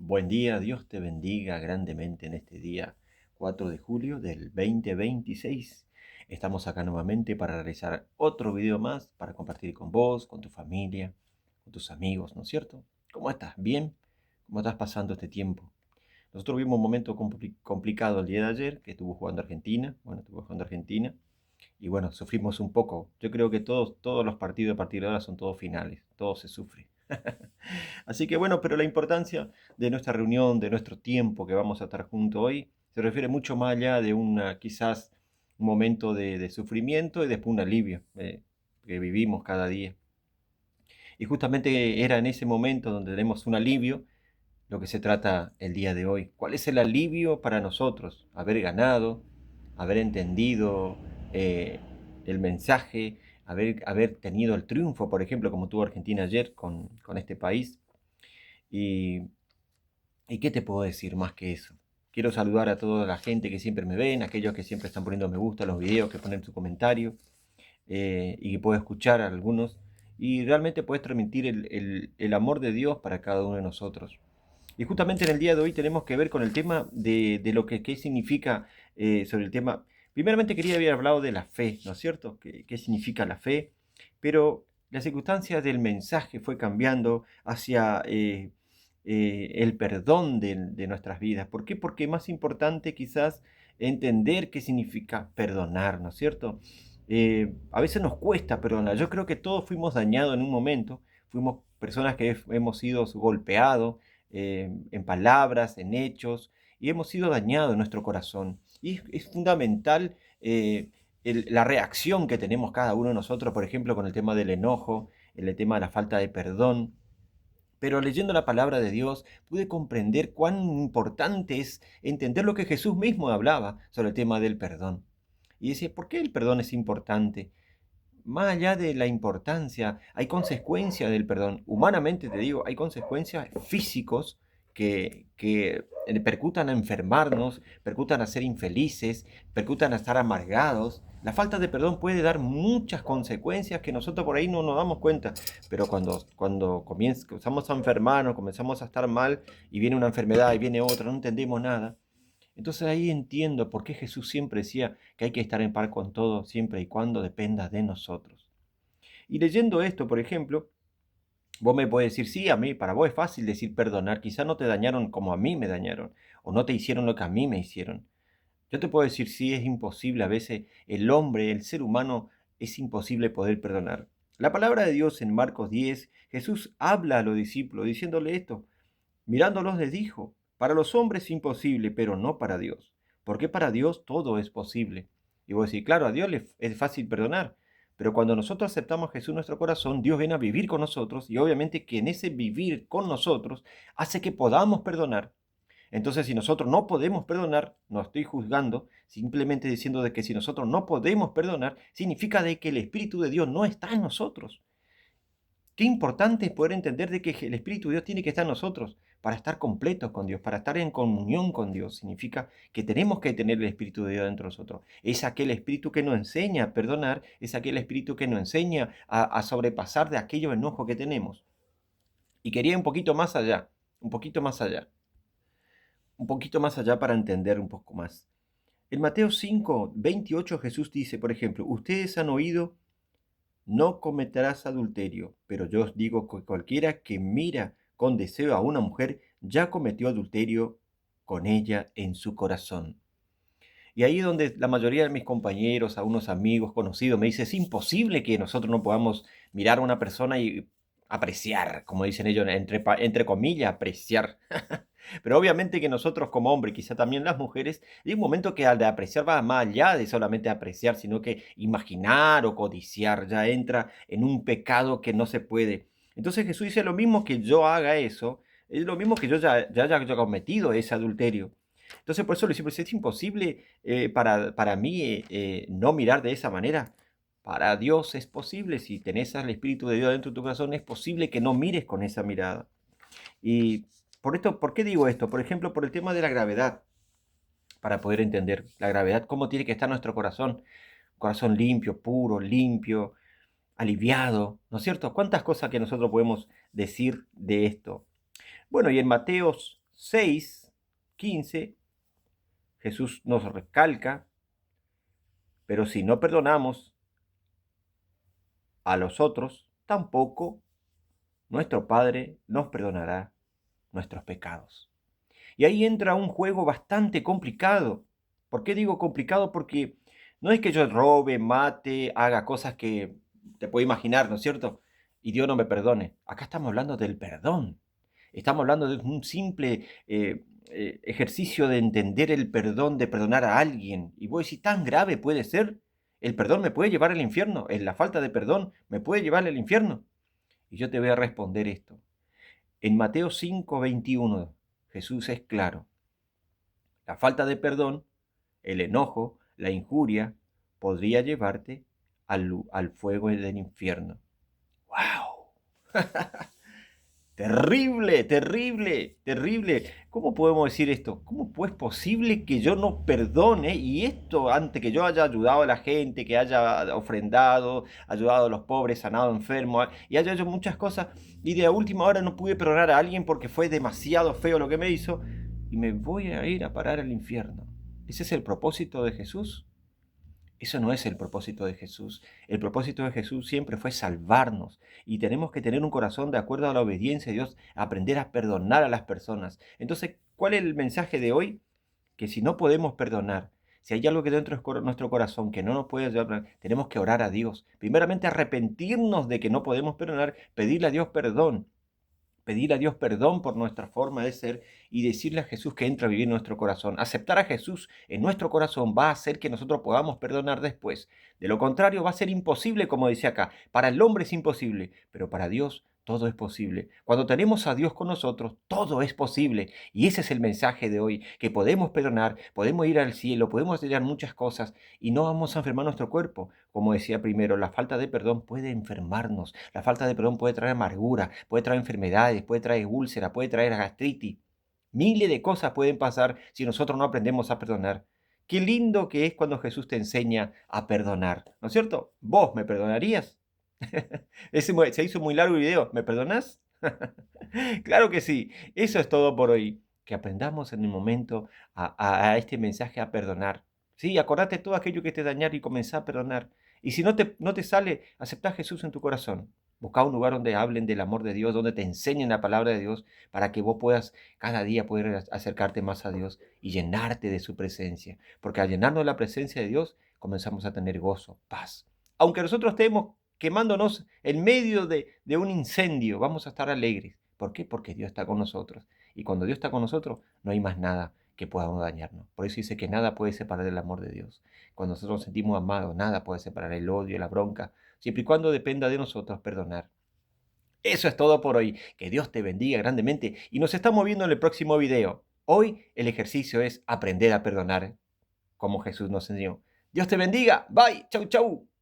Buen día, Dios te bendiga grandemente en este día 4 de julio del 2026. Estamos acá nuevamente para realizar otro video más, para compartir con vos, con tu familia, con tus amigos, ¿no es cierto? ¿Cómo estás? ¿Bien? ¿Cómo estás pasando este tiempo? Nosotros vimos un momento complicado el día de ayer, que estuvo jugando Argentina. Bueno, estuvo jugando Argentina. Y bueno, sufrimos un poco. Yo creo que todos los partidos a partir de ahora son todos finales. Todo se sufre. Así que bueno, pero la importancia de nuestra reunión, de nuestro tiempo que vamos a estar juntos hoy, se refiere mucho más allá de quizás un momento de sufrimiento y después un alivio que vivimos cada día. Y justamente era en ese momento donde tenemos un alivio lo que se trata el día de hoy. ¿Cuál es el alivio para nosotros? Haber ganado, haber entendido eh, el mensaje, haber tenido el triunfo, por ejemplo, como tuvo Argentina ayer con este país. Y, ¿Y qué te puedo decir más que eso? Quiero saludar a toda la gente que siempre me ven, aquellos que siempre están poniendo me gusta a los videos, que ponen su comentario y que puedo escuchar a algunos. Y realmente puedes transmitir el amor de Dios para cada uno de nosotros. Y justamente en el día de hoy tenemos que ver con el tema de lo que qué significa sobre el tema. Primeramente quería haber hablado de la fe, ¿no es cierto? ¿Qué significa la fe? Pero la circunstancia del mensaje fue cambiando hacia el perdón de nuestras vidas. ¿Por qué? Porque es más importante quizás entender qué significa perdonar, ¿no es cierto? A veces nos cuesta perdonar. Yo creo que todos fuimos dañados en un momento. Fuimos personas que hemos sido golpeados en palabras, en hechos, y hemos sido dañados en nuestro corazón. Y es fundamental la reacción que tenemos cada uno de nosotros, por ejemplo, con el tema del enojo, el tema de la falta de perdón. Pero leyendo la palabra de Dios pude comprender cuán importante es entender lo que Jesús mismo hablaba sobre el tema del perdón. Y decía, ¿por qué el perdón es importante? Más allá de la importancia, hay consecuencias del perdón. Humanamente te digo, hay consecuencias físicos que percutan a enfermarnos, percutan a ser infelices, percutan a estar amargados. La falta de perdón puede dar muchas consecuencias que nosotros por ahí no nos damos cuenta. Pero cuando comenzamos a enfermarnos, comenzamos a estar mal y viene una enfermedad y viene otra, no entendemos nada. Entonces ahí entiendo por qué Jesús siempre decía que hay que estar en paz con todo siempre y cuando dependa de nosotros. Y leyendo esto, por ejemplo, vos me podés decir, sí, a mí, para vos es fácil decir perdonar, quizá no te dañaron como a mí me dañaron, o no te hicieron lo que a mí me hicieron. Yo te puedo decir, sí, es imposible, a veces el hombre, el ser humano, es imposible poder perdonar. La palabra de Dios en Marcos 10, Jesús habla a los discípulos diciéndole esto. Mirándolos les dijo, para los hombres es imposible, pero no para Dios, porque para Dios todo es posible. Y vos decís, claro, a Dios le es fácil perdonar, pero cuando nosotros aceptamos a Jesús en nuestro corazón, Dios viene a vivir con nosotros y obviamente que en ese vivir con nosotros hace que podamos perdonar. Entonces, si nosotros no podemos perdonar, no estoy juzgando, simplemente diciendo de que si nosotros no podemos perdonar, significa de que el Espíritu de Dios no está en nosotros. Qué importante es poder entender de que el Espíritu de Dios tiene que estar en nosotros para estar completos con Dios, para estar en comunión con Dios. Significa que tenemos que tener el Espíritu de Dios dentro de nosotros. Es aquel Espíritu que nos enseña a perdonar, es aquel Espíritu que nos enseña a sobrepasar de aquellos enojos que tenemos. Y quería ir un poquito más allá, un poquito más allá, un poquito más allá para entender un poco más. En Mateo 5:28 Jesús dice, por ejemplo, ustedes han oído no cometerás adulterio, pero yo os digo que cualquiera que mira con deseo a una mujer ya cometió adulterio con ella en su corazón. Y ahí es donde la mayoría de mis compañeros, a unos amigos conocidos, me dice, es imposible que nosotros no podamos mirar a una persona y apreciar, como dicen ellos, entre comillas, apreciar. Pero obviamente que nosotros como hombres, quizá también las mujeres, hay un momento que al de apreciar va más allá de solamente apreciar, sino que imaginar o codiciar, ya entra en un pecado que no se puede. Entonces Jesús dice lo mismo que yo haga eso, es lo mismo que yo ya haya cometido ese adulterio. Entonces por eso le decimos, es imposible para mí no mirar de esa manera. Para Dios es posible, si tenés al Espíritu de Dios dentro de tu corazón, es posible que no mires con esa mirada. Y por esto, ¿por qué digo esto? Por ejemplo, por el tema de la gravedad, para poder entender la gravedad, cómo tiene que estar nuestro corazón limpio, puro, limpio, aliviado, ¿no es cierto? ¿Cuántas cosas que nosotros podemos decir de esto? Bueno, y en Mateo 6:15, Jesús nos recalca, pero si no perdonamos a los otros, tampoco nuestro Padre nos perdonará nuestros pecados. Y ahí entra un juego bastante complicado. ¿Por qué digo complicado? Porque no es que yo robe, mate, haga cosas que te puedo imaginar, ¿no es cierto? Y Dios no me perdone. Acá estamos hablando del perdón. Estamos hablando de un simple ejercicio de entender el perdón, de perdonar a alguien. Y vos decís, ¿tan grave puede ser? ¿El perdón me puede llevar al infierno? ¿La falta de perdón me puede llevar al infierno? Y yo te voy a responder esto. En Mateo 5:21, Jesús es claro. La falta de perdón, el enojo, la injuria, podría llevarte al fuego del infierno. ¡Wow! Terrible, terrible, terrible. ¿Cómo podemos decir esto? ¿Cómo es posible que yo no perdone? Y esto antes que yo haya ayudado a la gente, que haya ofrendado, ayudado a los pobres, sanado enfermos, y haya hecho muchas cosas, y de a última hora no pude perdonar a alguien porque fue demasiado feo lo que me hizo, y me voy a ir a parar al infierno. ¿Ese es el propósito de Jesús? Eso no es el propósito de Jesús. El propósito de Jesús siempre fue salvarnos y tenemos que tener un corazón de acuerdo a la obediencia de Dios, aprender a perdonar a las personas. Entonces, ¿cuál es el mensaje de hoy? Que si no podemos perdonar, si hay algo que dentro de nuestro corazón que no nos puede ayudar, tenemos que orar a Dios. Primeramente, arrepentirnos de que no podemos perdonar, pedirle a Dios perdón. Pedir a Dios perdón por nuestra forma de ser y decirle a Jesús que entra a vivir en nuestro corazón. Aceptar a Jesús en nuestro corazón va a hacer que nosotros podamos perdonar después. De lo contrario, va a ser imposible, como dice acá. Para el hombre es imposible, pero para Dios todo es posible. Cuando tenemos a Dios con nosotros, todo es posible. Y ese es el mensaje de hoy, que podemos perdonar, podemos ir al cielo, podemos hacer muchas cosas y no vamos a enfermar nuestro cuerpo. Como decía primero, la falta de perdón puede enfermarnos, la falta de perdón puede traer amargura, puede traer enfermedades, puede traer úlcera, puede traer gastritis. Miles de cosas pueden pasar si nosotros no aprendemos a perdonar. Qué lindo que es cuando Jesús te enseña a perdonar, ¿no es cierto? ¿Vos me perdonarías? Se hizo muy largo el video, ¿me perdonás? Claro que sí, eso es todo por hoy. Que aprendamos en el momento a este mensaje a perdonar. Sí, acordate todo aquello que te dañaron y comenzá a perdonar. Y si no te sale, aceptá a Jesús en tu corazón. Busca un lugar donde hablen del amor de Dios, donde te enseñen la palabra de Dios, para que vos puedas cada día poder acercarte más a Dios y llenarte de su presencia. Porque al llenarnos de la presencia de Dios, comenzamos a tener gozo, paz. Aunque nosotros estemos quemándonos en medio de un incendio, vamos a estar alegres. ¿Por qué? Porque Dios está con nosotros. Y cuando Dios está con nosotros, no hay más nada que pueda dañarnos. Por eso dice que nada puede separar el amor de Dios. Cuando nosotros nos sentimos amados, nada puede separar el odio, la bronca, siempre y cuando dependa de nosotros perdonar. Eso es todo por hoy. Que Dios te bendiga grandemente y nos estamos viendo en el próximo video. Hoy el ejercicio es aprender a perdonar como Jesús nos enseñó. Dios te bendiga. Bye. Chau, chau.